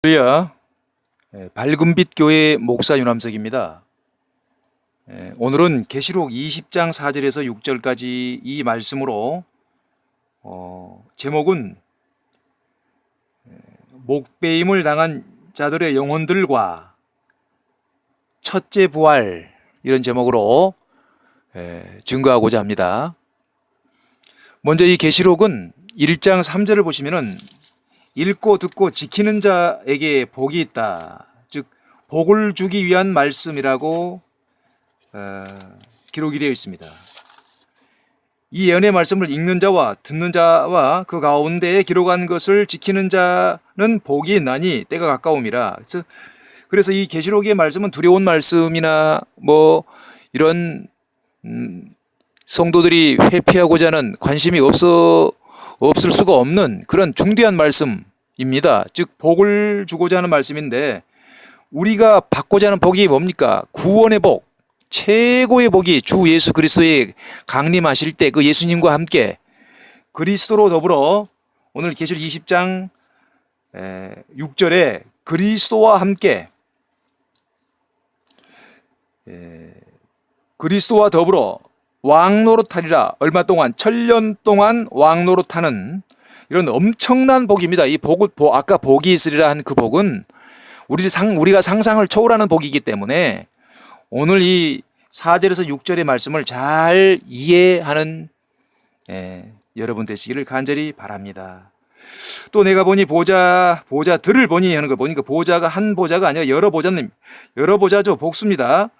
할렐루야. 밝은빛 교회 목사 유남석입니다. 오늘은 계시록 20장 4절에서 6절까지 이 말씀으로 제목은 목배임을 당한 자들의 영혼들과 첫째 부활, 이런 제목으로 증거하고자 합니다. 먼저 이 계시록은 1장 3절을 보시면은 읽고 듣고 지키는 자에게 복이 있다, 즉 복을 주기 위한 말씀이라고 기록이 되어 있습니다. 이 예언의 말씀을 읽는 자와 듣는 자와 그 가운데에 기록한 것을 지키는 자는 복이 있나니 때가 가까움이라. 그래서 이 계시록의 말씀은 두려운 말씀이나 이런 성도들이 회피하고자 하는 관심이 없을 수가 없는 그런 중대한 말씀입니다. 즉 복을 주고자 하는 말씀인데, 우리가 받고자 하는 복이 뭡니까? 구원의 복, 최고의 복이 주 예수 그리스도의 강림하실 때 그 예수님과 함께 그리스도로 더불어, 오늘 계시록 20장 6절에 그리스도와 함께 그리스도와 더불어 왕노릇하리라. 얼마 동안? 1000년 동안 왕노릇하는 이런 엄청난 복입니다. 이 복은 아까 복이 있으리라 한 그 복은 우리가 상상을 초월하는 복이기 때문에 오늘 이 4절에서 6절의 말씀을 잘 이해하는 여러분 되시기를 간절히 바랍니다. 또 내가 보니 보자들을 보니 하는 걸 보니까 보자가 한 보자가 아니라 여러 보자죠. 복수입니다.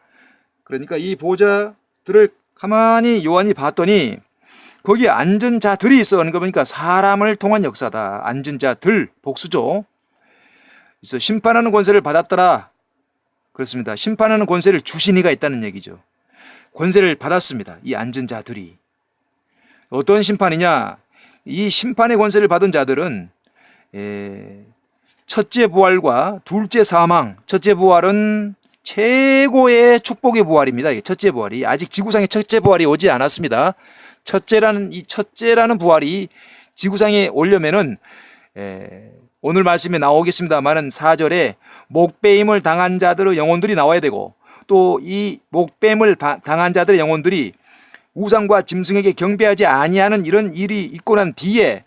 그러니까 이 보자들을 가만히 요한이 봤더니 거기에 앉은 자들이 있어 하는 거 보니까 사람을 통한 역사다. 앉은 자들, 복수죠. 그래서 심판하는 권세를 받았더라. 그렇습니다. 심판하는 권세를 주신 이가 있다는 얘기죠. 권세를 받았습니다. 이 앉은 자들이. 어떤 심판이냐? 이 심판의 권세를 받은 자들은 첫째 부활과 둘째 사망. 첫째 부활은 최고의 축복의 부활입니다. 첫째 부활이 아직 지구상에 첫째 부활이 오지 않았습니다. 첫째라는 부활이 지구상에 오려면은 오늘 말씀에 나오겠습니다만은 4절에 목배임을 당한 자들의 영혼들이 나와야 되고, 또 이 목배임을 당한 자들의 영혼들이 우상과 짐승에게 경배하지 아니하는 이런 일이 있고 난 뒤에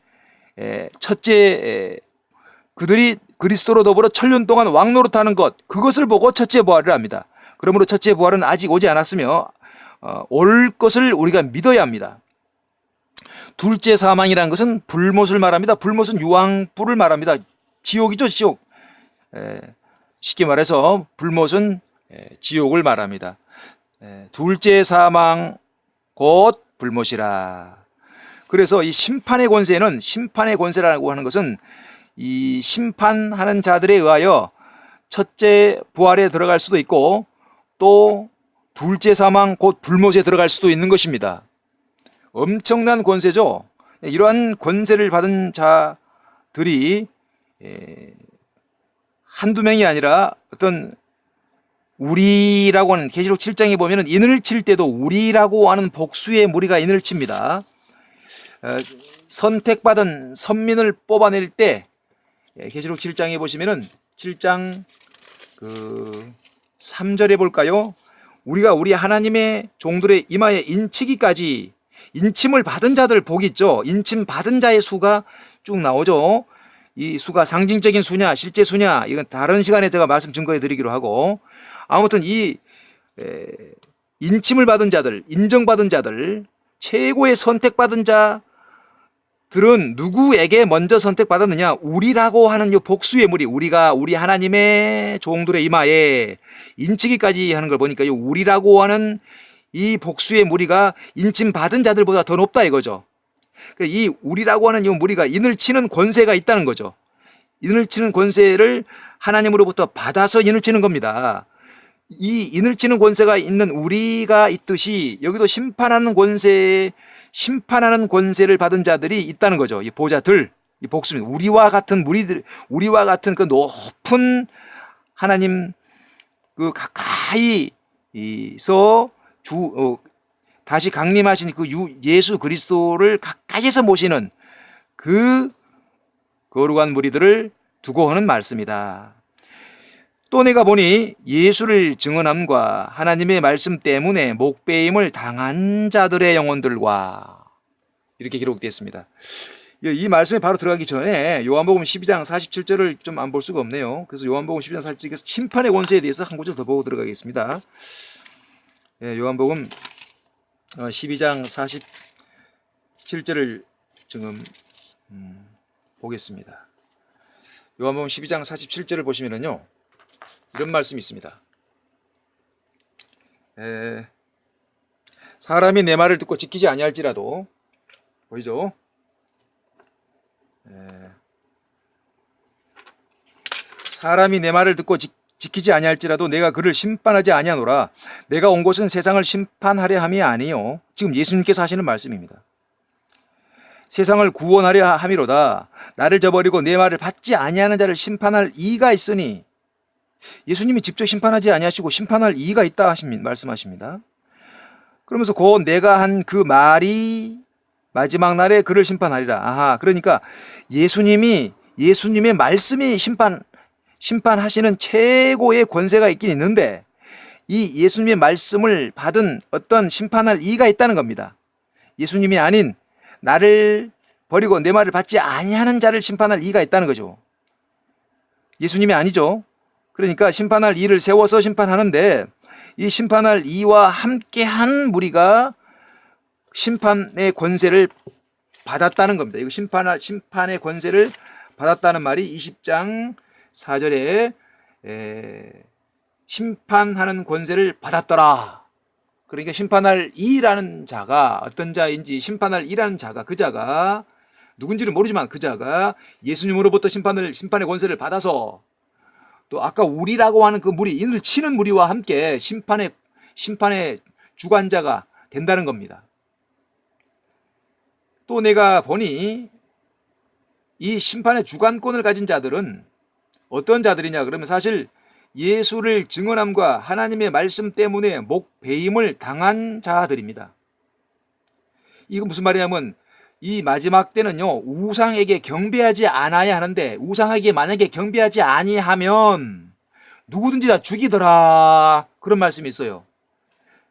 그들이 그리스도로 더불어 1000년 동안 왕노릇하는 것, 그것을 보고 첫째 부활을 합니다. 그러므로 첫째 부활은 아직 오지 않았으며 올 것을 우리가 믿어야 합니다. 둘째 사망이라는 것은 불못을 말합니다. 불못은 유황불을 말합니다. 지옥이죠, 지옥. 쉽게 말해서 불못은 지옥을 말합니다. 둘째 사망 곧 불못이라. 그래서 이 심판의 권세라고 하는 것은 이 심판하는 자들에 의하여 첫째 부활에 들어갈 수도 있고, 또 둘째 사망 곧 불못에 들어갈 수도 있는 것입니다. 엄청난 권세죠. 이러한 권세를 받은 자들이 한두 명이 아니라 어떤 우리라고 하는, 계시록 7장에 보면 인을 칠 때도 우리라고 하는 복수의 무리가 인을 칩니다. 선택받은 선민을 뽑아낼 때 계시록 7장에 보시면은 7장 3절에 볼까요? 우리가 우리 하나님의 종들의 이마에 인치기까지, 인침을 받은 자들 복이 있죠. 인침 받은 자의 수가 쭉 나오죠. 이 수가 상징적인 수냐 실제 수냐, 이건 다른 시간에 제가 말씀 증거해 드리기로 하고, 아무튼 이 인침을 받은 자들, 인정받은 자들, 최고의 선택받은 자들은 누구에게 먼저 선택받았느냐? 우리라고 하는 이 복수의 무리, 우리 하나님의 종들의 이마에 인치기까지 하는 걸 보니까 이 우리라고 하는 이 복수의 무리가 인침 받은 자들보다 더 높다 이거죠. 이 우리라고 하는 이 무리가 인을 치는 권세가 있다는 거죠. 인을 치는 권세를 하나님으로부터 받아서 인을 치는 겁니다. 이 인을 치는 권세가 있는 우리가 있듯이 여기도 심판하는 권세를 받은 자들이 있다는 거죠. 이 보자들, 이 복수입니다. 우리와 같은 무리들, 우리와 같은 그 높은 하나님 그 가까이서 다시 강림하신 그 예수 그리스도를 가까이에서 모시는 그 거룩한 무리들을 두고 하는 말씀이다. 또 내가 보니 예수를 증언함과 하나님의 말씀 때문에 목배임을 당한 자들의 영혼들과 이렇게 기록되어 있습니다. 이 말씀에 바로 들어가기 전에 요한복음 12장 47절을 좀 안 볼 수가 없네요. 그래서 요한복음 12장 47절에서 심판의 권세에 대해서 한 구절 더 보고 들어가겠습니다. 요한복음 12장 47절을 지금 보겠습니다. 요한복음 12장 47절을 보시면은요, 이런 말씀이 있습니다. 사람이 내 말을 듣고 지키지 아니할지라도, 보이죠? 사람이 내 말을 듣고 지키지 아니할지라도 내가 그를 심판하지 아니하노라. 내가 온 곳은 세상을 심판하려 함이 아니요. 지금 예수님께서 하시는 말씀입니다. 세상을 구원하려 함이로다. 나를 저버리고 내 말을 받지 아니하는 자를 심판할 이가 있으니, 예수님이 직접 심판하지 아니하시고 심판할 이가 있다 말씀하십니다. 그러면서 곧 내가 한 그 말이 마지막 날에 그를 심판하리라. 그러니까 예수님의 말씀이 심판하시는 최고의 권세가 있긴 있는데, 이 예수님의 말씀을 받은 어떤 심판할 이가 있다는 겁니다. 예수님이 아닌 나를 버리고 내 말을 받지 아니하는 자를 심판할 이가 있다는 거죠. 예수님이 아니죠. 그러니까 심판할 이를 세워서 심판하는데, 이 심판할 이와 함께한 무리가 심판의 권세를 받았다는 겁니다. 이거 심판의 권세를 받았다는 말이 20장 4절에 심판하는 권세를 받았더라. 그러니까 심판할 이라는 자가 어떤 자인지, 심판할 이라는 자가, 그 자가 누군지는 모르지만 그 자가 예수님으로부터 심판의 권세를 받아서, 또 아까 우리라고 하는 그 무리, 인을 치는 무리와 함께 심판의 주관자가 된다는 겁니다. 또 내가 보니 이 심판의 주관권을 가진 자들은 어떤 자들이냐 그러면, 사실 예수를 증언함과 하나님의 말씀 때문에 목배임을 당한 자들입니다. 이건 무슨 말이냐면, 이 마지막 때는요, 우상에게 경배하지 않아야 하는데, 우상에게 만약에 경배하지 아니하면 누구든지 다 죽이더라, 그런 말씀이 있어요.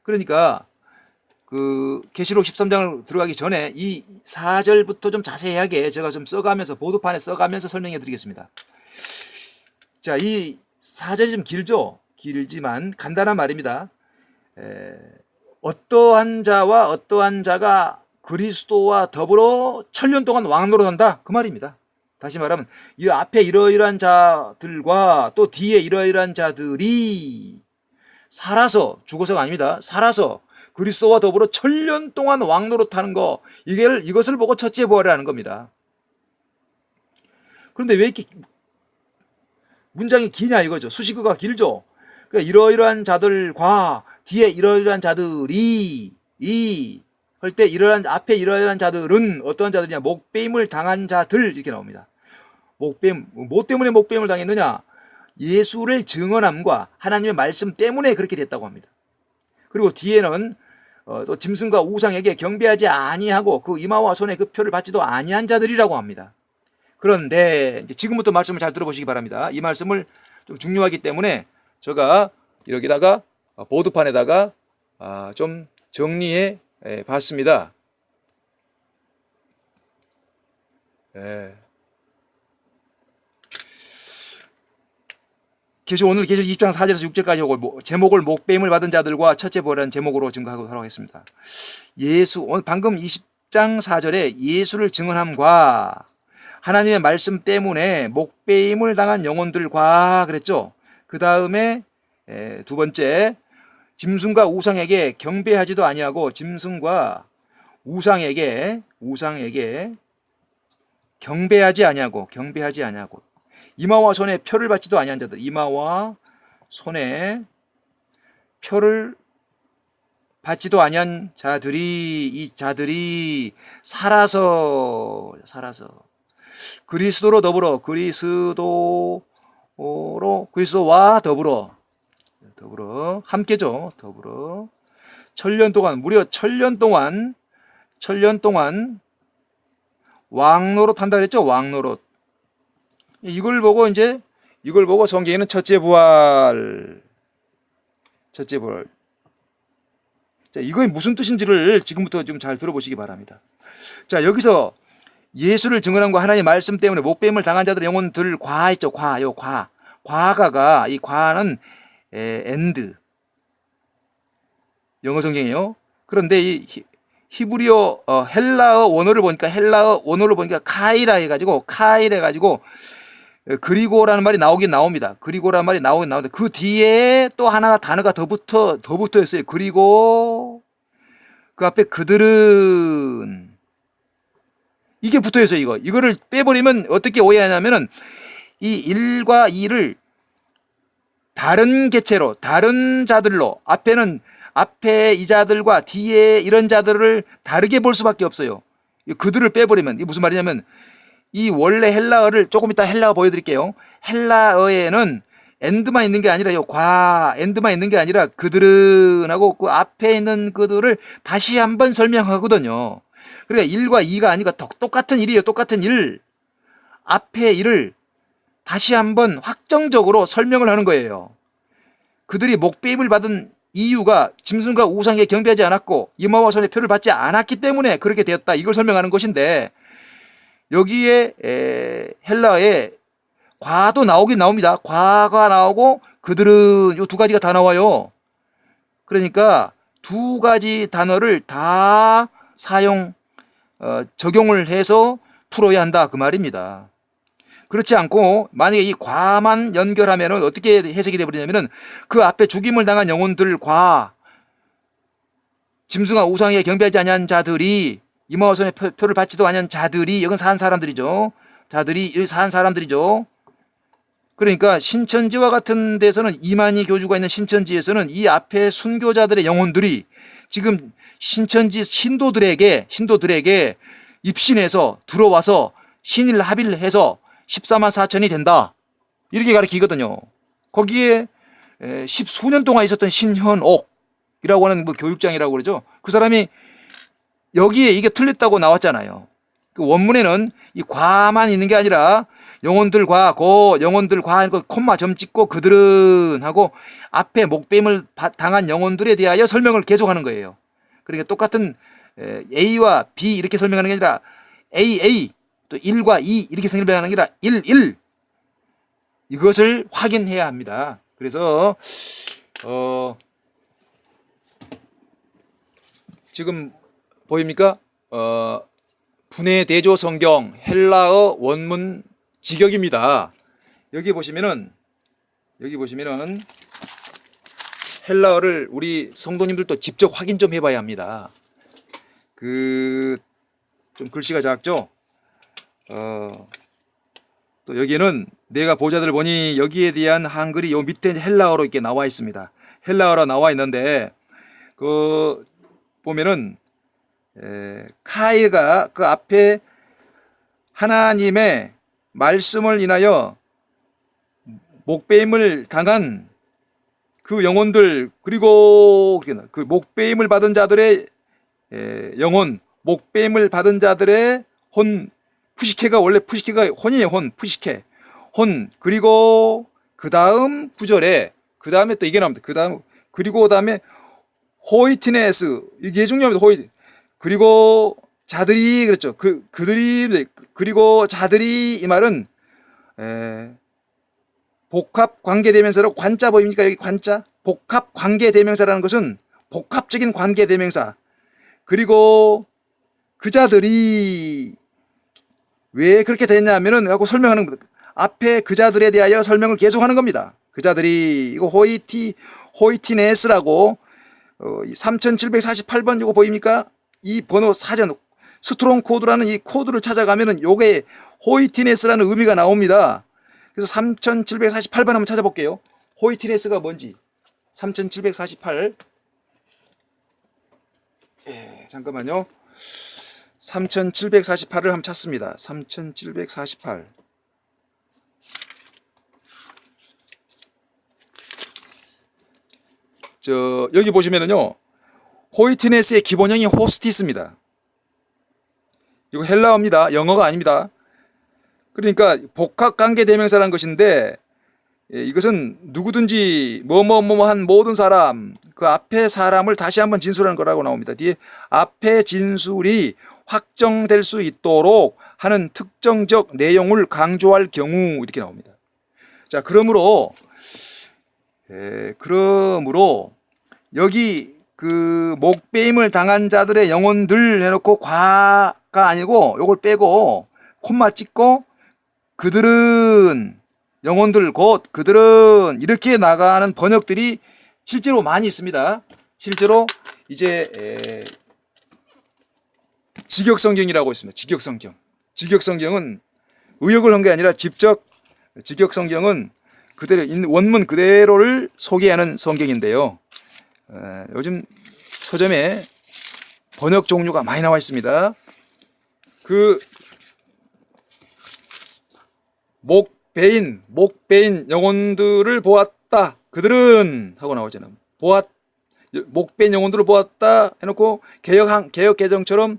그러니까 그 계시록 13장을 들어가기 전에 이 4절부터 좀 자세하게 제가 좀 써가면서, 보드판에 써가면서 설명해 드리겠습니다. 자, 이 4절이 좀 길지만 간단한 말입니다. 어떠한 자와 어떠한 자가 그리스도와 더불어 천년 동안 왕노릇한다, 그 말입니다. 다시 말하면 이 앞에 이러이러한 자들과 또 뒤에 이러이러한 자들이 살아서, 죽어서가 아닙니다. 살아서 그리스도와 더불어 천년 동안 왕노릇하는 거, 이것을 보고 첫째 부활이라는 겁니다. 그런데 왜 이렇게 문장이 기냐 이거죠. 수식어가 길죠. 그러니까 이러이러한 자들과 뒤에 이러이러한 자들이, 할 때 앞에 이러이러한 자들은 어떠한 자들이냐, 목배임을 당한 자들, 이렇게 나옵니다. 목배임, 뭐 때문에 목배임을 당했느냐? 예수를 증언함과 하나님의 말씀 때문에 그렇게 됐다고 합니다. 그리고 뒤에는 또 짐승과 우상에게 경배하지 아니하고 그 이마와 손에 그 표를 받지도 아니한 자들이라고 합니다. 그런데 이제 지금부터 말씀을 잘 들어보시기 바랍니다. 이 말씀을 좀 중요하기 때문에 제가 여기다가 보드판에다가 좀 정리해 봤습니다. 오늘 계시록 20장 4절에서 6절까지 오고, 제목을 목배임을 받은 자들과 첫째 부활이라는 제목으로 증거하도록 하겠습니다. 오늘 방금 20장 4절에 예수를 증언함과 하나님의 말씀 때문에 목배임을 당한 영혼들과 그랬죠. 그 다음에 두 번째, 짐승과 우상에게 경배하지도 아니하고 짐승과 우상에게 경배하지 아니하고 이마와 손에 표를 받지도 아니한 자들, 이마와 손에 표를 받지도 아니한 자들이, 이 자들이 살아서 그리스도와 더불어 함께죠. 더불어 천년 동안, 무려 천년 동안 왕노릇 한다 그랬죠. 왕노릇. 이걸 보고 성경에는 첫째 부활. 자, 이거의 무슨 뜻인지를 지금부터 좀 잘 들어보시기 바랍니다. 자, 여기서 예수를 증언한 거 하나님의 말씀 때문에 목배임을 당한 자들의 영혼들 과했죠. 과가가 이 과는 엔드 영어 성경이에요. 그런데 이 히브리어 헬라어 원어를 보니까 카이라 해가지고 그리고라는 말이 나오긴 나옵니다. 그리고라는 말이 나오긴 나오는데 그 뒤에 또 하나 단어가 더 붙어 있어요. 그리고 그 앞에 그들은 이게 붙어 있어요. 이거를 빼버리면 어떻게 오해하냐면은 이 1과 2를 다른 개체로 다른 자들로 앞에 이 자들과 뒤에 이런 자들을 다르게 볼 수밖에 없어요. 그들을 빼버리면 이게 무슨 말이냐면 이 원래 헬라어를 조금 이따 헬라어 보여드릴게요. 헬라어에는 엔드만 있는 게 아니라요. 엔드만 있는 게 아니라 그들은 하고 그 앞에 있는 그들을 다시 한번 설명하거든요. 그러니까 1과 2가 아니라 똑같은 일이에요. 똑같은 일. 앞에 일을 다시 한번 확정적으로 설명을 하는 거예요. 그들이 목배임을 받은 이유가 짐승과 우상에 경배하지 않았고 이마와 손에 표를 받지 않았기 때문에 그렇게 되었다. 이걸 설명하는 것인데 여기에 헬라어에 과도 나오긴 나옵니다. 과가 나오고 그들은 이 두 가지가 다 나와요. 그러니까 두 가지 단어를 다 적용을 해서 풀어야 한다 그 말입니다. 그렇지 않고 만약에 이 과만 연결하면 어떻게 해석이 되어버리냐면은 그 앞에 죽임을 당한 영혼들과 짐승과 우상에 경배하지 아니한 자들이 이마와 손에 표를 받지도 아니한 자들이 이건 산 사람들이죠. 그러니까 신천지와 같은 데서는 이만희 교주가 있는 신천지에서는 이 앞에 순교자들의 영혼들이 지금 신천지 신도들에게 입신해서 들어와서 신일 합의를 해서 14만 4천이 된다. 이렇게 가르치거든요. 거기에 10수년 동안 있었던 신현옥이라고 하는 뭐 교육장이라고 그러죠. 그 사람이 여기에 이게 틀렸다고 나왔잖아요. 그 원문에는 이 과만 있는 게 아니라 영혼들과 콤마 점 찍고 그들은 하고 앞에 목배임을 당한 영혼들에 대하여 설명을 계속하는 거예요. 그러니까 똑같은 A와 B 이렇게 설명하는 게 아니라 AA 또 1과 2 이렇게 설명하는 게 아니라 1 이것을 확인해야 합니다. 그래서 지금 보입니까? 분해 대조 성경 헬라어 원문 직역입니다. 여기 보시면은 헬라어를 우리 성도님들도 직접 확인 좀 해봐야 합니다. 좀 글씨가 작죠? 또 여기에는 내가 보자들 보니 여기에 대한 한글이 요 밑에 헬라어로 이렇게 나와 있습니다. 헬라어로 나와 있는데 보면은 카일가 그 앞에 하나님의 말씀을 인하여 목배임을 당한 그 영혼들 그리고 그 목배임을 받은 자들의 영혼 목배임을 받은 자들의 혼 푸시케가 원래 푸시케가 혼이에요. 푸시케 혼 그리고 그 다음 구절에 그 다음에 또 이게 나옵니다. 그리고 다음에 호이티네스 이게 중요합니다. 그리고 자들이 그랬죠. 그들이 그리고 자들이 이 말은 복합 관계 대명사로 관자 보입니까? 여기 관자 복합 관계 대명사라는 것은 복합적인 관계 대명사. 그리고 그 자들이 왜 그렇게 됐냐면은 하고 설명하는 겁니다. 앞에 그 자들에 대하여 설명을 계속하는 겁니다. 그 자들이 이거 호이티네스라고 3748번 이거 보입니까? 이 번호 사전 스트롱 코드라는 이 코드를 찾아가면은 요게 호이티네스라는 의미가 나옵니다. 그래서 3748번 한번 찾아볼게요. 호이티네스가 뭔지 3748 잠깐만요. 3748을 한번 찾습니다. 3748 여기 보시면은요 호이티네스의 기본형이 호스티스입니다. 이거 헬라어입니다. 영어가 아닙니다. 그러니까 복합관계 대명사라는 것인데 이것은 누구든지 뭐뭐뭐한 모든 사람 그 앞에 사람을 다시 한번 진술하는 거라고 나옵니다. 뒤에 앞에 진술이 확정될 수 있도록 하는 특정적 내용을 강조할 경우 이렇게 나옵니다. 자, 그러므로 여기 그 목배임을 당한 자들의 영혼들 해놓고 과가 아니고 요걸 빼고 콤마 찍고 그들은 영혼들 곧 그들은 이렇게 나가는 번역들이 실제로 많이 있습니다. 실제로 이제 직역성경이라고 있습니다. 직역성경. 직역성경은 의역을 한 게 아니라 직접 직역성경은 그대로 원문 그대로를 소개하는 성경인데요. 요즘 서점에 번역 종류가 많이 나와 있습니다. 그 목배인 영혼들을 보았다. 그들은 하고 나오잖아요. 목배인 영혼들을 보았다 해놓고 개역 개정처럼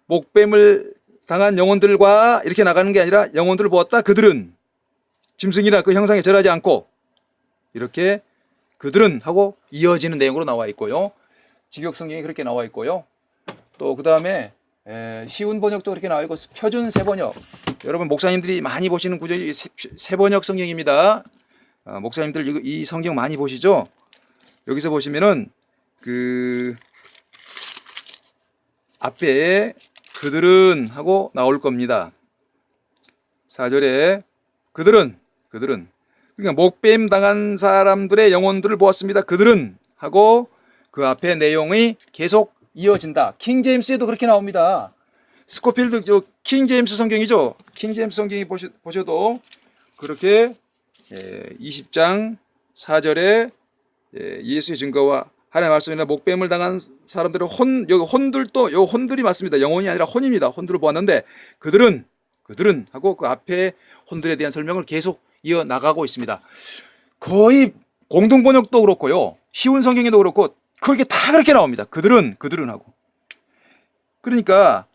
목뱀을 당한 영혼들과 이렇게 나가는 게 아니라 영혼들을 보았다. 그들은 짐승이나 그 형상에 절하지 않고 이렇게 그들은 하고 이어지는 내용으로 나와 있고요. 직역성경이 그렇게 나와 있고요. 또 그 다음에 쉬운 번역도 그렇게 나와 있고 표준 세번역, 여러분 목사님들이 많이 보시는 구절이 세번역 성경입니다. 목사님들 이 성경 많이 보시죠? 여기서 보시면은 그 앞에 그들은 하고 나올 겁니다. 4절에 그들은 그러니까 목뱀 당한 사람들의 영혼들을 보았습니다. 그들은 하고 그 앞에 내용이 계속 이어진다. 킹제임스에도 그렇게 나옵니다. 스코필드 킹제임스 성경이죠. 킹제임스 성경이 보셔도 그렇게 20장 4절에 예수의 증거와 하나님의 말씀이나 목뱀을 당한 사람들의 여기 혼들도 요 혼들이 맞습니다. 영혼이 아니라 혼입니다. 혼들을 보았는데 그들은 하고 그 앞에 혼들에 대한 설명을 계속 이어나가고 있습니다. 거의 공동번역도 그렇고요. 쉬운 성경에도 그렇고 그렇게 다 그렇게 나옵니다. 그들은 하고. 그러니까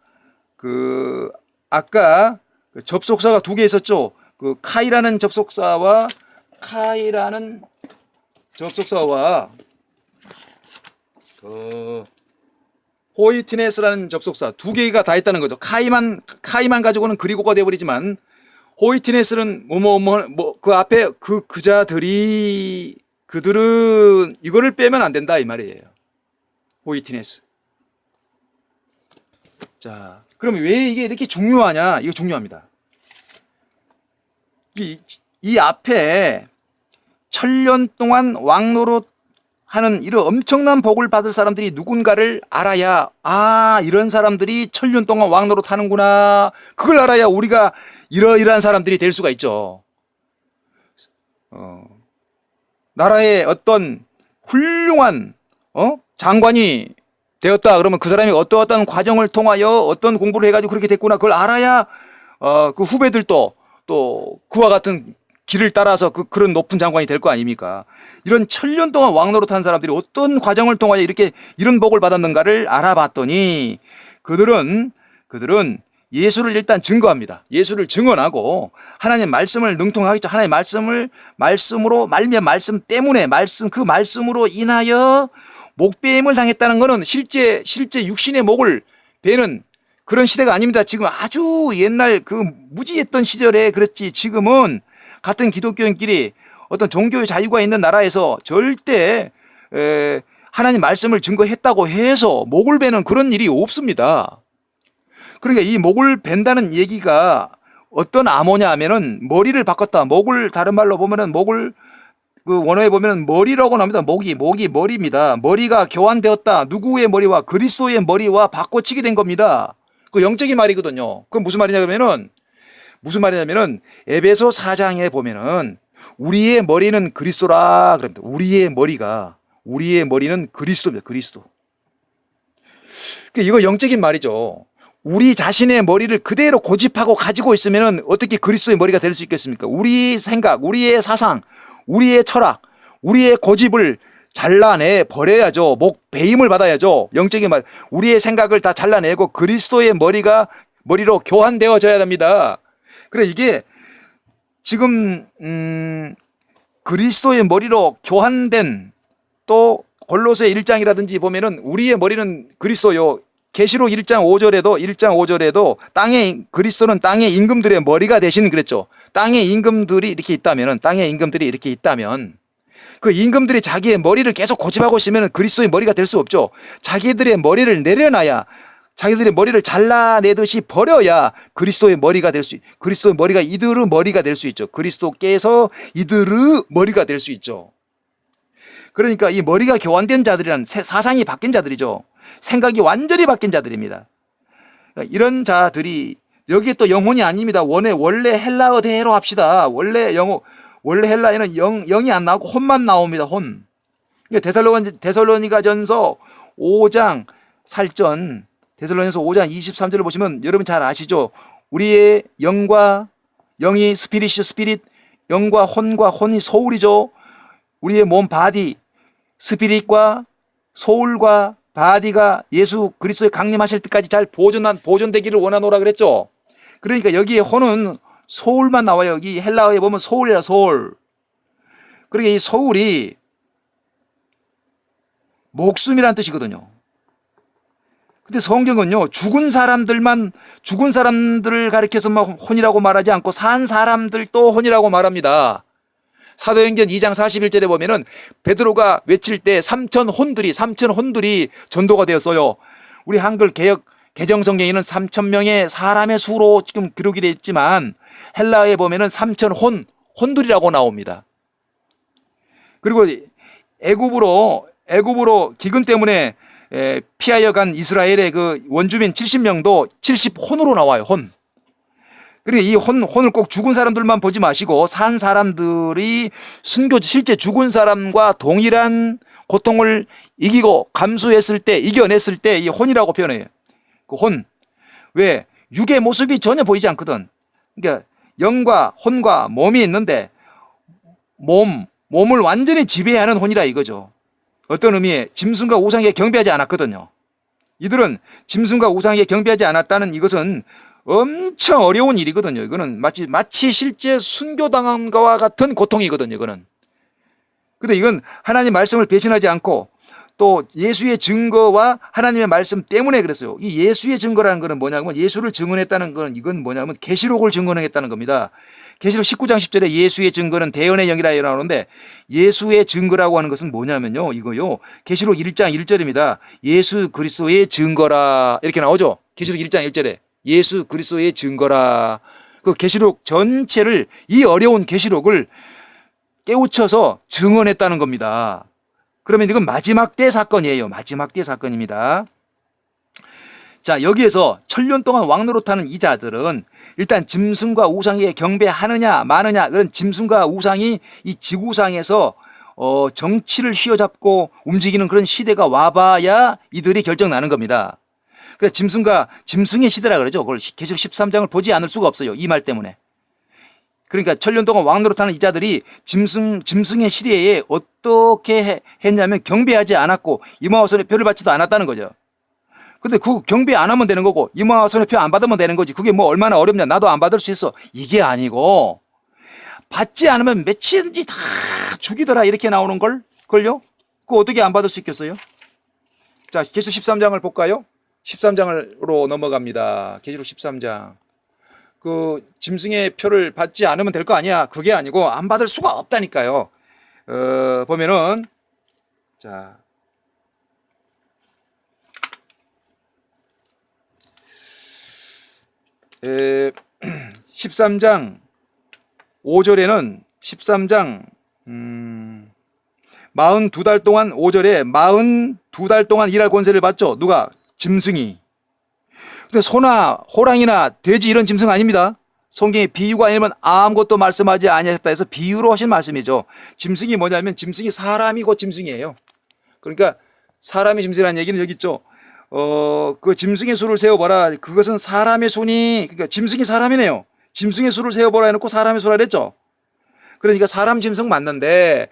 그 아까 그 접속사가 두 개 있었죠. 그 카이라는 접속사와 호이티네스라는 접속사 두 개가 다 있다는 거죠. 카이만 가지고는 그리고가 되어버리지만 호이티네스는 그 앞에 그자들이 그들은 이거를 빼면 안 된다 이 말이에요. 호이티네스. 자, 그럼 왜 이게 이렇게 중요하냐? 이거 중요합니다. 이 앞에 천년 동안 왕노릇 하는 이런 엄청난 복을 받을 사람들이 누군가를 알아야 이런 사람들이 천년 동안 왕노릇 하는구나. 그걸 알아야 우리가 이러이러한 사람들이 될 수가 있죠. 나라의 어떤 훌륭한 장관이 되었다 그러면 그 사람이 어떤 과정을 통하여 어떤 공부를 해가지고 그렇게 됐구나. 그걸 알아야 그 후배들도 또 그와 같은 길을 따라서 그런 높은 장관이 될 거 아닙니까? 이런 천년 동안 왕노릇한 사람들이 어떤 과정을 통하여 이런 복을 받았는가를 알아봤더니 그들은 예수를 일단 증거합니다. 예수를 증언하고 하나님 말씀을 능통하겠죠. 하나님 말씀으로 말씀 때문에 그 말씀으로 인하여 목배임을 당했다는 것은 실제 육신의 목을 베는 그런 시대가 아닙니다. 지금 아주 옛날 그 무지했던 시절에 그렇지 지금은 같은 기독교인끼리 어떤 종교의 자유가 있는 나라에서 절대 하나님 말씀을 증거했다고 해서 목을 베는 그런 일이 없습니다. 그러니까 이 목을 벤다는 얘기가 어떤 암호냐 하면은 머리를 바꿨다. 목을 다른 말로 보면은 목을 그 원어에 보면은 머리라고 나옵니다. 목이 머리입니다. 머리가 교환되었다. 누구의 머리와 그리스도의 머리와 바꿔치기 된 겁니다. 그 영적인 말이거든요. 그건 무슨 말이냐면은 에베소 4장에 보면은 우리의 머리는 그리스도라 그럽니다. 우리의 머리는 그리스도입니다. 그리스도. 이거 영적인 말이죠. 우리 자신의 머리를 그대로 고집하고 가지고 있으면은 어떻게 그리스도의 머리가 될 수 있겠습니까? 우리의 생각, 우리의 사상, 우리의 철학, 우리의 고집을 잘라내 버려야죠. 목 배임을 받아야죠. 영적인 말. 우리의 생각을 다 잘라내고 그리스도의 머리로 교환되어져야 됩니다. 그래 이게 지금 그리스도의 머리로 교환된 또 골로새 1장이라든지 보면은 우리의 머리는 그리스도요. 계시록 1장 5절에도 그리스도는 땅의 임금들의 머리가 되시는 그랬죠. 땅의 임금들이 이렇게 있다면 그 임금들이 자기의 머리를 계속 고집하고 있으면 그리스도의 머리가 될 수 없죠. 자기들의 머리를 내려놔야, 자기들의 머리를 잘라내듯이 버려야 그리스도의 머리가 그리스도의 머리가 이들의 머리가 될 수 있죠. 그리스도께서 이들의 머리가 될 수 있죠. 그러니까 이 머리가 교환된 자들이란 사상이 바뀐 자들이죠. 생각이 완전히 바뀐 자들입니다. 그러니까 이런 자들이 여기에 또 영혼이 아닙니다. 원래 헬라어대로 합시다. 원래 헬라에는 영이 안 나오고 혼만 나옵니다. 혼. 그러니까 데살로니가전서 5장 살전 데살로니가서 5장 23절을 보시면 여러분 잘 아시죠? 우리의 영이 스피릿, 영과 혼이 소울이죠. 우리의 몸 바디, 스피릿과 소울과 바디가 예수 그리스도의 강림하실 때까지 잘 보존되기를 원하노라 그랬죠. 그러니까 여기에 혼은 소울만 나와요. 여기 헬라어에 보면 소울이라 소울. 그러니까 이 소울이 목숨이란 뜻이거든요. 근데 성경은요, 죽은 사람들을 가리켜서 막 혼이라고 말하지 않고 산 사람들도 혼이라고 말합니다. 사도행전 2장 41절에 보면은 베드로가 외칠 때 3,000 혼들이 전도가 되었어요. 우리 한글 개정 성경에는 3,000명의 사람의 수로 지금 기록이 되어 있지만 헬라어에 보면은 3,000 혼들이라고 나옵니다. 그리고 애굽으로 기근 때문에 피하여 간 이스라엘의 그 원주민 70명도 70혼으로 나와요. 혼. 그러니까 이 혼을 꼭 죽은 사람들만 보지 마시고 산 사람들이 실제 죽은 사람과 동일한 고통을 이겨냈을 때 이 혼이라고 표현해요. 그 혼. 왜? 육의 모습이 전혀 보이지 않거든. 그러니까 영과 혼과 몸이 있는데 몸을 완전히 지배하는 혼이라 이거죠. 어떤 의미에 짐승과 우상에 경배하지 않았거든요. 이들은 짐승과 우상에 경배하지 않았다는 이것은 엄청 어려운 일이거든요. 이거는 마치 실제 순교당한 것과 같은 고통이거든요. 이거는. 근데 이건 하나님 말씀을 배신하지 않고 또 예수의 증거와 하나님의 말씀 때문에 그랬어요. 이 예수의 증거라는 것은 뭐냐면 예수를 증언했다는 건 이건 뭐냐면 계시록을 증언했다는 겁니다. 계시록 19장 10절에 예수의 증거는 대언의 영이라 나오는데 예수의 증거라고 하는 것은 뭐냐면요. 이거요. 계시록 1장 1절입니다. 예수 그리스도의 증거라 이렇게 나오죠. 계시록 1장 1절에 예수 그리스도의 증거라. 그 계시록 전체를 이 어려운 계시록을 깨우쳐서 증언했다는 겁니다. 그러면 이건 마지막 때 사건이에요. 마지막 때 사건입니다. 자, 여기에서 1000년 동안 왕노릇하는 이 자들은 일단 짐승과 우상에 경배하느냐 마느냐 그런 짐승과 우상이 이 지구상에서 정치를 휘어잡고 움직이는 그런 시대가 와봐야 이들이 결정나는 겁니다. 그래서 짐승의 시대라 그러죠. 그걸 계시록 13장을 보지 않을 수가 없어요. 이 말 때문에. 그러니까 1000년 동안 왕노릇하는 이 자들이 짐승의 시대에 어떻게 했냐면 경배하지 않았고 이마와 손에 표를 받지도 않았다는 거죠. 근데 그 경배 안 하면 되는 거고 이마와 손에 표 안 받으면 되는 거지. 그게 뭐 얼마나 어렵냐. 나도 안 받을 수 있어. 이게 아니고 받지 않으면 며칠인지 다 죽이더라 이렇게 나오는 걸요. 그거 어떻게 안 받을 수 있겠어요? 자, 계시록 13장을 볼까요? 13장으로 넘어갑니다. 계시록 13장. 그 짐승의 표를 받지 않으면 될 거 아니야. 그게 아니고 안 받을 수가 없다니까요. 보면은 자 13장 5절에는 13장 42달 동안 5절에 42달 동안 일할 권세를 받죠. 누가? 짐승이. 근데 소나 호랑이나 돼지 이런 짐승 아닙니다. 성경에 비유가 아니면 아무것도 말씀하지 아니하셨다 해서 비유로 하신 말씀이죠. 짐승이 뭐냐면 짐승이 사람이고 짐승이에요. 그러니까 사람이 짐승이라는 얘기는 여기 있죠. 그 짐승의 수를 세어보라. 그것은 사람의 수니, 그러니까 짐승이 사람이네요. 짐승의 수를 세어보라 해놓고 사람의 수라 그랬죠. 그러니까 사람 짐승 맞는데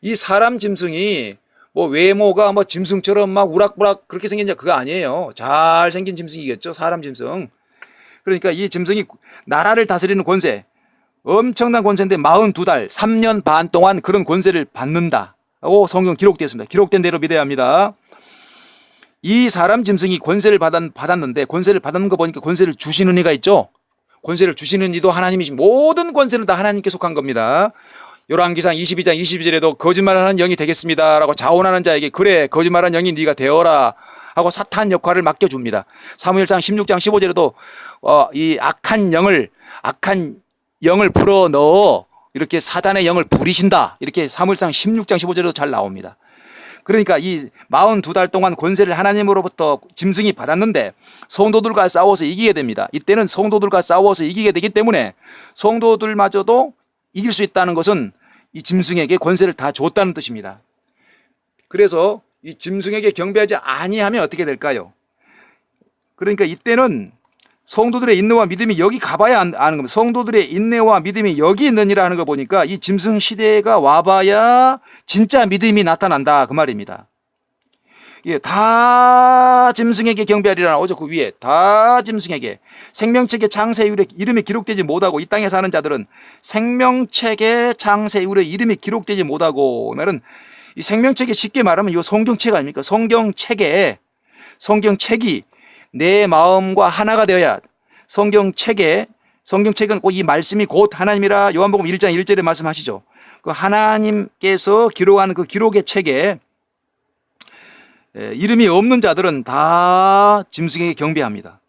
이 사람 짐승이 뭐 외모가 뭐 짐승처럼 막 우락부락 그렇게 생겼냐 그거 아니에요. 잘생긴 짐승이겠죠. 사람 짐승. 그러니까 이 짐승이 나라를 다스리는 권세, 엄청난 권세인데 42달, 3년 반 동안 그런 권세를 받는다고 성경 기록되어 있습니다. 기록된 대로 믿어야 합니다. 이 사람 짐승이 권세를 받았는데, 권세를 받은 거 보니까 권세를 주시는 이가 있죠. 권세를 주시는 이도 하나님이시, 모든 권세는 다 하나님께 속한 겁니다. 열왕기상 22장 22절에도 거짓말하는 영이 되겠습니다라고 자원하는 자에게 그래 거짓말하는 영이 네가 되어라 하고 사탄 역할을 맡겨줍니다. 사무엘상 16장 15절에도 이 악한 영을 불어넣어 이렇게 사단의 영을 부리신다, 이렇게 사무엘상 16장 15절에도 잘 나옵니다. 그러니까 이 42달 동안 권세를 하나님으로부터 짐승이 받았는데 성도들과 싸워서 이기게 됩니다. 이때는 성도들과 싸워서 이기게 되기 때문에 성도들마저도 이길 수 있다는 것은 이 짐승에게 권세를 다 줬다는 뜻입니다. 그래서 이 짐승에게 경배하지 아니하면 어떻게 될까요? 그러니까 이때는 성도들의 인내와 믿음이 여기 가봐야 아는 겁니다. 성도들의 인내와 믿음이 여기 있느니라 하는 거 보니까 이 짐승 시대가 와봐야 진짜 믿음이 나타난다 그 말입니다. 예, 다 짐승에게 경배하리라 나오죠. 그 위에 다 짐승에게. 생명책의 창세이후에 이름이 기록되지 못하고 이 땅에 사는 자들은 생명책의 창세이후에 이름이 기록되지 못하고, 말은 이 생명책에 쉽게 말하면 이 성경책 아닙니까? 성경책이 내 마음과 하나가 되어야, 성경책은 꼭 이 말씀이 곧 하나님이라 요한복음 1장 1절에 말씀하시죠. 그 하나님께서 기록하는 그 기록의 책에 이름이 없는 자들은 다 짐승에게 경배합니다.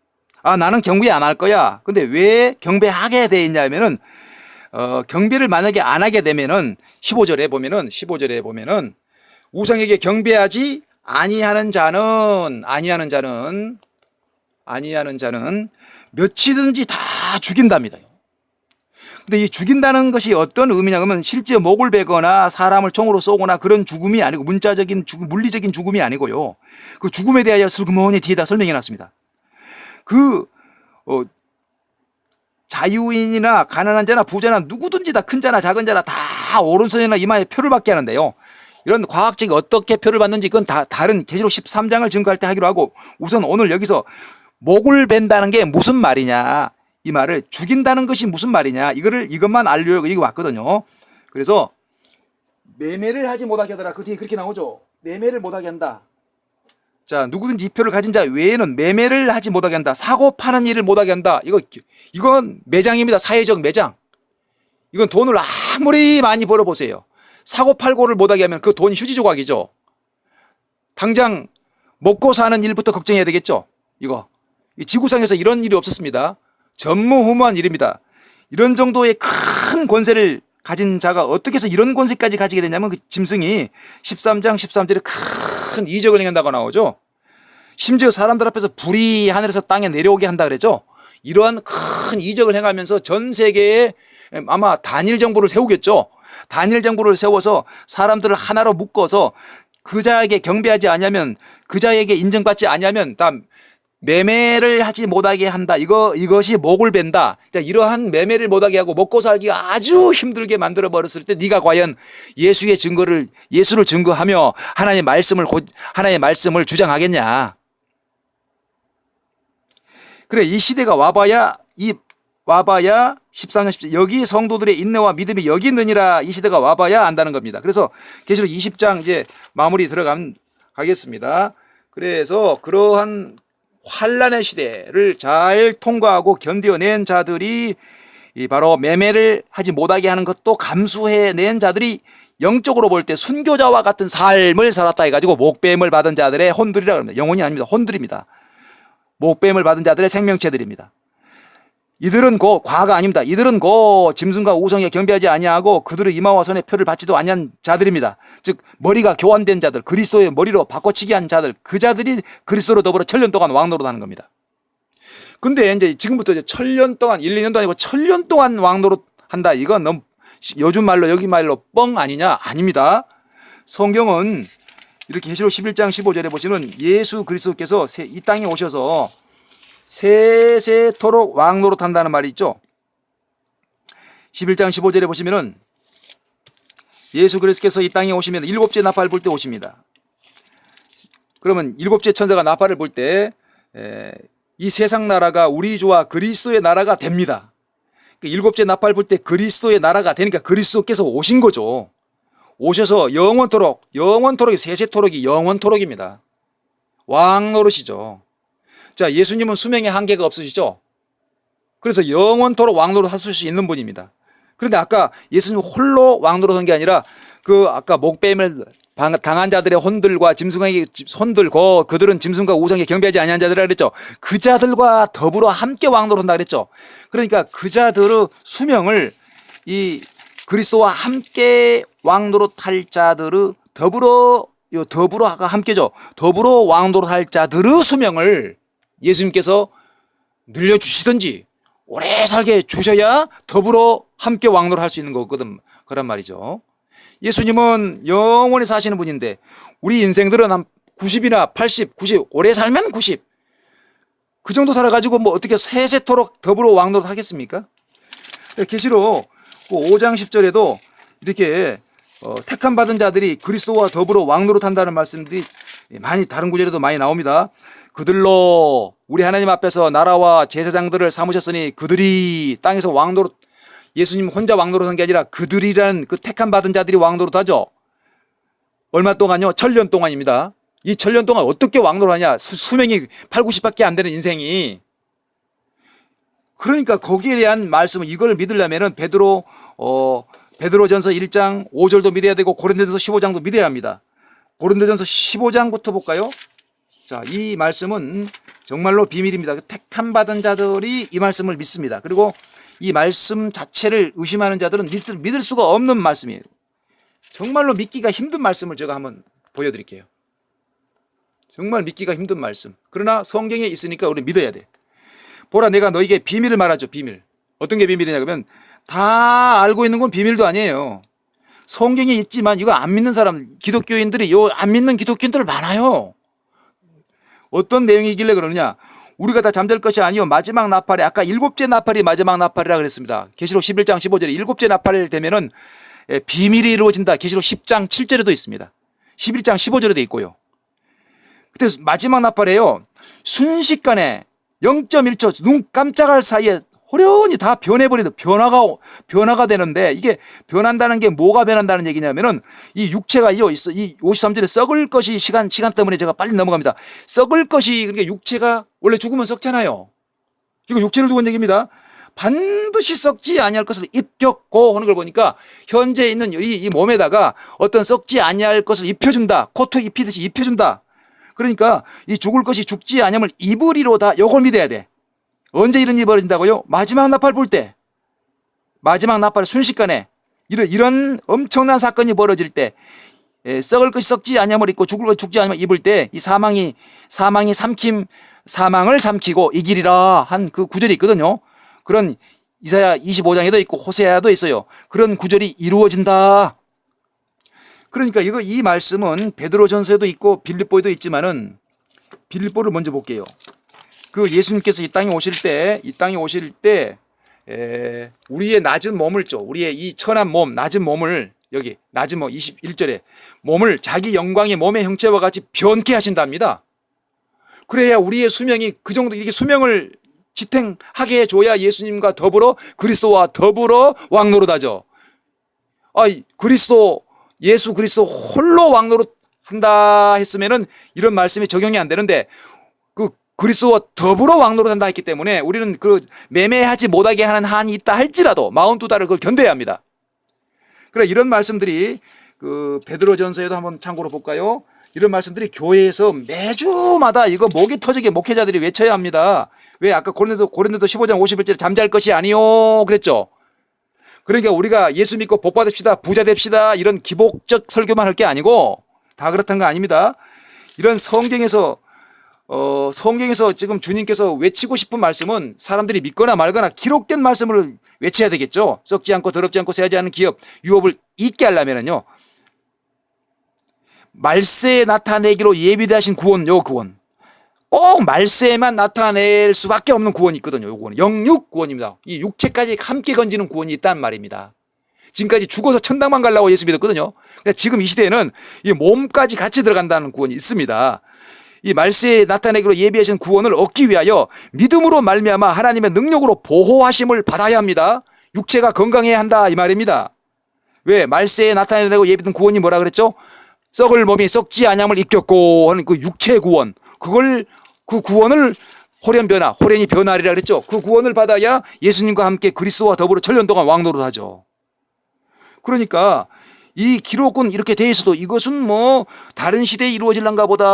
아, 나는 경배 안 할 거야. 근데 왜 경배하게 돼 있냐면은 경배를 만약에 안 하게 되면은 15절에 보면은 우상에게 경배하지 아니하는 자는 몇이든지 다 죽인답니다. 근데 이 죽인다는 것이 어떤 의미냐 하면 실제 목을 베거나 사람을 총으로 쏘거나 그런 죽음이 아니고 문자적인 죽음, 물리적인 죽음이 아니고요. 그 죽음에 대하여 슬그머니 뒤에다 설명해 놨습니다. 자유인이나 가난한 자나 부자나 누구든지 다 큰 자나 작은 자나 다 오른손이나 이마에 표를 받게 하는데요. 이런 과학적이 어떻게 표를 받는지 그건 다 다른 계시록 13장을 증거할 때 하기로 하고, 우선 오늘 여기서 목을 벤다는 게 무슨 말이냐, 이 말을 죽인다는 것이 무슨 말이냐, 이것만 알려고 이거 왔거든요. 그래서 매매를 하지 못하게 하더라. 그 뒤에 그렇게 나오죠. 매매를 못하게 한다. 자, 누구든지 이 표를 가진 자 외에는 매매를 하지 못하게 한다. 사고 파는 일을 못하게 한다. 이건 매장입니다. 사회적 매장. 이건 돈을 아무리 많이 벌어보세요. 사고 팔고를 못하게 하면 그 돈이 휴지 조각이죠. 당장 먹고 사는 일부터 걱정해야 되겠죠. 이 지구상에서 이런 일이 없었습니다. 전무후무한 일입니다. 이런 정도의 큰 권세를 가진 자가 어떻게 해서 이런 권세까지 가지게 되냐면 그 짐승이 13장 13절에 큰 이적을 행한다고 나오죠. 심지어 사람들 앞에서 불이 하늘에서 땅에 내려오게 한다 그랬죠. 이러한 큰 이적을 행하면서 전 세계에 아마 단일 정부를 세우겠죠. 단일 정부를 세워서 사람들을 하나로 묶어서 그 자에게 경배하지 않으면, 그 자에게 인정받지 않으면 다 매매를 하지 못하게 한다. 이것이 목을 벤다. 이러한 매매를 못하게 하고 먹고 살기가 아주 힘들게 만들어 버렸을 때 네가 과연 예수를 증거하며 하나님의 말씀을 주장하겠냐? 그래, 이 시대가 와봐야 14년 17 여기 성도들의 인내와 믿음이 여기 있느니라, 이 시대가 와봐야 안다는 겁니다. 그래서 계시록 20장 이제 마무리 들어가겠습니다. 그래서 그러한 환란의 시대를 잘 통과하고 견뎌낸 자들이 바로 매매를 하지 못하게 하는 것도 감수해낸 자들이 영적으로 볼 때 순교자와 같은 삶을 살았다 해가지고 목뱀을 받은 자들의 혼들이라고 합니다. 영혼이 아닙니다. 혼들입니다. 목뱀을 받은 자들의 생명체들입니다. 이들은 과가 아닙니다. 이들은 짐승과 우상에 경배하지 아니하고 그들의 이마와 손에 표를 받지도 아니한 자들입니다. 즉 머리가 교환된 자들, 그리스도의 머리로 바꿔치기 한 자들, 그 자들이 그리스도로 더불어 1000년 동안 왕노릇하는 겁니다. 근데 이제 지금부터 이제 1000년 동안, 1, 2년도 아니고 1000년 동안 왕노릇한다. 이건 너무 요즘 말로 여기 말로 뻥 아니냐? 아닙니다. 성경은 이렇게 계시록 11장 15절에 보시면 예수 그리스도께서 이 땅에 오셔서 세세토록 왕노릇한다는 말이 있죠. 11장 15절에 보시면은 예수 그리스도께서 이 땅에 오시면 7째 나팔을 불 때 오십니다. 그러면 7째 천사가 나팔을 불 때 이 세상 나라가 우리 주와 그리스도의 나라가 됩니다. 일곱째 나팔 불 때 그리스도의 나라가 되니까 그리스도께서 오신 거죠. 오셔서 영원토록 세세토록이 영원토록입니다. 왕 노릇이죠. 자, 예수님은 수명의 한계가 없으시죠. 그래서 영원토록 왕 노릇 하실 수 있는 분입니다. 그런데 아까 예수님 홀로 왕 노릇 한 게 아니라 그 아까 목뱀을 당한 자들의 혼들과 짐승에게 손들고 그들은 짐승과 우상에 경배하지 아니한 자들이라 그랬죠. 그 자들과 더불어 함께 왕 노릇 한다 그랬죠. 그러니까 그 자들의 수명을 이 그리스도와 함께 왕 노릇 할 자들의 더불어가 함께죠. 더불어 왕 노릇 할 자들의 수명을 예수님께서 늘려주시든지 오래 살게 주셔야 더불어 함께 왕 노릇 할 수 있는 거거든. 그란 말이죠. 예수님은 영원히 사시는 분인데 우리 인생들은 한 90이나 80, 90 오래 살면 90 그 정도 살아가지고 뭐 어떻게 세세토록 더불어 왕 노릇 하겠습니까? 계시록 5장 10절에도 이렇게 택함 받은 자들이 그리스도와 더불어 왕 노릇 한다는 말씀들이 많이 다른 구절에도 많이 나옵니다. 그들로 우리 하나님 앞에서 나라와 제사장들을 삼으셨으니 그들이 땅에서 왕 노릇 예수님 혼자 왕 노릇 한 게 아니라 그들이란 그 택함 받은 자들이 왕 노릇 하죠. 얼마 동안요? 1000년 동안입니다. 이 1000년 동안 어떻게 왕 노릇 하냐? 수명이 8, 90밖에 안 되는 인생이. 그러니까 거기에 대한 말씀은 이걸 믿으려면은 베드로전서 1장 5절도 믿어야 되고 고린도전서 15장도 믿어야 합니다. 고린도전서 15장부터 볼까요? 자, 이 말씀은 정말로 비밀입니다. 택함 받은 자들이 이 말씀을 믿습니다. 그리고 이 말씀 자체를 의심하는 자들은 믿을 수가 없는 말씀이에요. 정말로 믿기가 힘든 말씀을 제가 한번 보여드릴게요. 정말 믿기가 힘든 말씀. 그러나 성경에 있으니까 우리 믿어야 돼. 보라, 내가 너에게 비밀을 말하죠. 비밀. 어떤 게 비밀이냐 그러면 다 알고 있는 건 비밀도 아니에요. 성경에 있지만 이거 안 믿는 사람, 기독교인들이 안 믿는 기독교인들 많아요. 어떤 내용이길래 그러느냐? 우리가 다 잠들 것이 아니요 마지막 나팔에 아까 일곱째 나팔이 마지막 나팔이라 그랬습니다. 계시록 11장 15절에 일곱째 나팔 되면은 비밀이 이루어진다. 계시록 10장 7절에도 있습니다. 11장 15절에도 있고요. 그때 마지막 나팔에요. 순식간에 0.1초 눈 깜짝할 사이에 호련히 다 변해버리는 변화가 되는데 이게 변한다는 게 뭐가 변한다는 얘기냐면은 이 육체가 이 53절에 썩을 것이 시간 때문에 제가 빨리 넘어갑니다. 썩을 것이 그러니까 육체가 원래 죽으면 썩잖아요. 이거 육체를 두고 한 얘기입니다. 반드시 썩지 아니할 것을 입혔고 하는 걸 보니까 현재 있는 이 몸에다가 어떤 썩지 아니할 것을 입혀준다. 코트 입히듯이 입혀준다. 그러니까 이 죽을 것이 죽지 아니함을 입으리로다. 요걸 믿어야 돼. 언제 이런 일이 벌어진다고요? 마지막 나팔 불 때. 마지막 나팔 순식간에 이런 엄청난 사건이 벌어질 때 썩을 것이 썩지 아니함을 입고 죽을 것이 죽지 아니함을 입을 때 이 사망을 삼키고 이기리라 한 그 구절이 있거든요. 그런 이사야 25장에도 있고 호세아도 있어요. 그런 구절이 이루어진다. 그러니까 이 말씀은 베드로전서에도 있고 빌립보에도 있지만은 빌립보를 먼저 볼게요. 그 예수님께서 이 땅에 오실 때 우리의 낮은 몸을 우리의 이 천한 몸, 낮은 몸을 여기 낮은 몸 21절에 몸을 자기 영광의 몸의 형체와 같이 변케 하신답니다. 그래야 우리의 수명이 그 정도 이렇게 수명을 지탱하게 해줘야 예수님과 더불어 그리스도와 더불어 왕노릇하죠. 예수 그리스도 홀로 왕노릇 한다 했으면은 이런 말씀이 적용이 안 되는데 그 그리스도와 더불어 왕노릇 한다 했기 때문에 우리는 그 매매하지 못하게 하는 한이 있다 할지라도 42달을 그걸 견뎌야 합니다. 그래 이런 말씀들이 그 베드로전서에도 한번 참고로 볼까요? 이런 말씀들이 교회에서 매주마다 이거 목이 터지게 목회자들이 외쳐야 합니다. 왜 아까 고린도서 15장 51절에 잠잘 것이 아니요 그랬죠. 그러니까 우리가 예수 믿고 복 받읍시다, 부자 됩시다 이런 기복적 설교만 할 게 아니고 다 그렇다는 거 아닙니다. 이런 성경에서 지금 주님께서 외치고 싶은 말씀은 사람들이 믿거나 말거나 기록된 말씀을 외쳐야 되겠죠. 썩지 않고 더럽지 않고 새하지 않은 기업, 유업을 잊게 하려면은요. 말세에 나타내기로 예비되신 구원, 구원. 꼭 말세에만 나타낼 수밖에 없는 구원이 있거든요. 요 구원은 영육 구원입니다. 이 육체까지 함께 건지는 구원이 있다는 말입니다. 지금까지 죽어서 천당만 가려고 예수 믿었거든요. 근데 지금 이 시대에는 이 몸까지 같이 들어간다는 구원이 있습니다. 이 말세에 나타내기로 예비하신 구원을 얻기 위하여 믿음으로 말미암아 하나님의 능력으로 보호하심을 받아야 합니다. 육체가 건강해야 한다 이 말입니다. 왜? 말세에 나타내고 예비된 구원이 뭐라 그랬죠? 썩을 몸이 썩지 아니함을 입혔고 하는 그 육체 구원, 그 구원을 호련이 변화하리라 그랬죠. 그 구원을 받아야 예수님과 함께 그리스도와 더불어 천년 동안 왕노릇 하죠. 그러니까 이 기록은 이렇게 돼 있어도 이것은 뭐 다른 시대에 이루어질란가 보다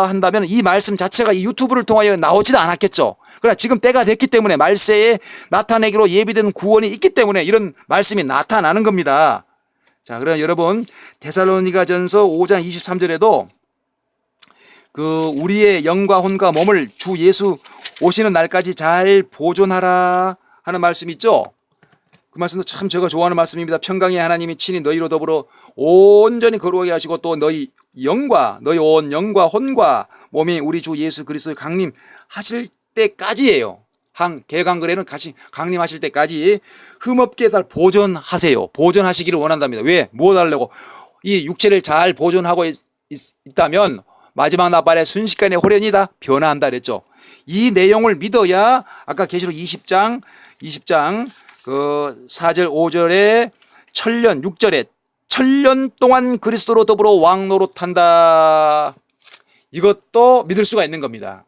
한다면 이 말씀 자체가 이 유튜브를 통하여 나오지도 않았겠죠. 그러나 지금 때가 됐기 때문에 말세에 나타내기로 예비된 구원이 있기 때문에 이런 말씀이 나타나는 겁니다. 자, 그럼 여러분 데살로니가전서 5장 23절에도 그 우리의 영과 혼과 몸을 주 예수 오시는 날까지 잘 보존하라 하는 말씀 있죠. 그 말씀도 참 제가 좋아하는 말씀입니다. 평강의 하나님이 친히 너희로 더불어 온전히 거룩하게 하시고 또 너희 온 영과 혼과 몸이 우리 주 예수 그리스도의 강림하실 때까지예요. 개강글에는 같이 강림하실 때까지 흠없게 잘 보존하세요. 보존하시기를 원한답니다. 왜? 뭐 하려고? 이 육체를 잘 보존하고 있다면 마지막 나발에 순식간에 호련히 다 변화한다 그랬죠. 이 내용을 믿어야 아까 계시록 20장 그 4절 5절에 6절에 천년 동안 그리스도로 더불어 왕노릇한다. 이것도 믿을 수가 있는 겁니다.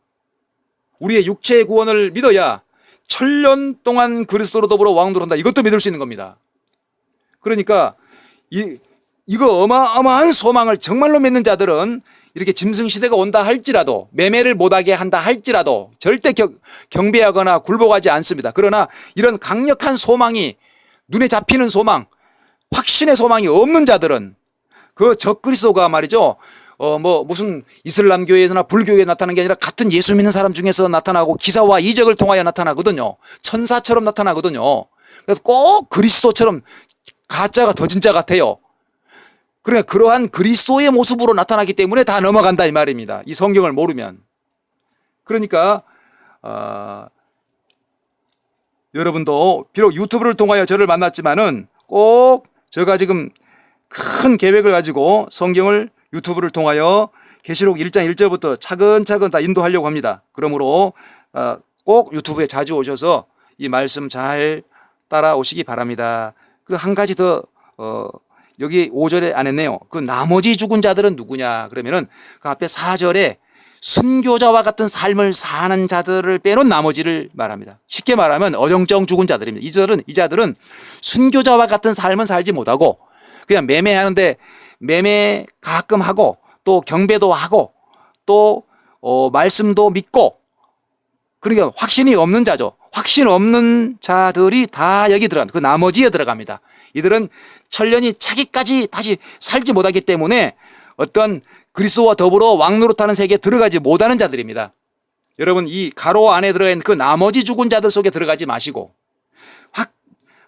우리의 육체의 구원을 믿어야 천년 동안 그리스도로 더불어 왕노릇한다. 이것도 믿을 수 있는 겁니다. 그러니까 이거 어마어마한 소망을 정말로 믿는 자들은 이렇게 짐승시대가 온다 할지라도 매매를 못하게 한다 할지라도 절대 경배하거나 굴복하지 않습니다. 그러나 이런 강력한 소망이 눈에 잡히는 소망, 확신의 소망이 없는 자들은 그 적그리스도가 말이죠. 무슨 이슬람교회나 불교에 나타나는 게 아니라 같은 예수 믿는 사람 중에서 나타나고 기사와 이적을 통하여 나타나거든요. 천사처럼 나타나거든요. 그래서 꼭 그리스도처럼 가짜가 더 진짜 같아요. 그러니까 그러한 그리스도의 모습으로 나타나기 때문에 다 넘어간다 이 말입니다. 이 성경을 모르면. 그러니까 여러분도 비록 유튜브를 통하여 저를 만났지만은 꼭 제가 지금 큰 계획을 가지고 성경을 유튜브를 통하여 계시록 1장 1절부터 차근차근 다 인도하려고 합니다. 그러므로 꼭 유튜브에 자주 오셔서 이 말씀 잘 따라오시기 바랍니다. 그 한 가지 더 여기 5절에 안 했네요. 그 나머지 죽은 자들은 누구냐 그러면은 그 앞에 4절에 순교자와 같은 삶을 사는 자들을 빼놓은 나머지를 말합니다. 쉽게 말하면 어정쩡 죽은 자들입니다. 이 자들은 순교자와 같은 삶은 살지 못하고 그냥 매매하는데 매매 가끔 하고 또 경배도 하고 또 말씀도 믿고 그러니까 확신이 없는 자죠. 확신 없는 자들이 다 여기 들어갑니다. 그 나머지에 들어갑니다. 이들은 천년이 차기까지 다시 살지 못하기 때문에 어떤 그리스도와 더불어 왕노릇하는 세계에 들어가지 못하는 자들입니다. 여러분 이 가로 안에 들어가 있는 그 나머지 죽은 자들 속에 들어가지 마시고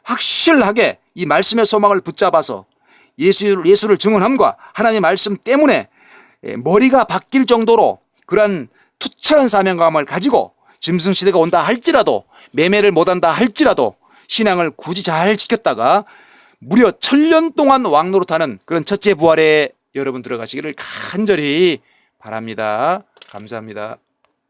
확실하게 이 말씀의 소망을 붙잡아서 예수를 증언함과 하나님의 말씀 때문에 머리가 바뀔 정도로 그러한 투철한 사명감을 가지고 짐승시대가 온다 할지라도 매매를 못한다 할지라도 신앙을 굳이 잘 지켰다가 무려 천년 동안 왕노릇하는 그런 첫째 부활에 여러분 들어가시기를 간절히 바랍니다. 감사합니다.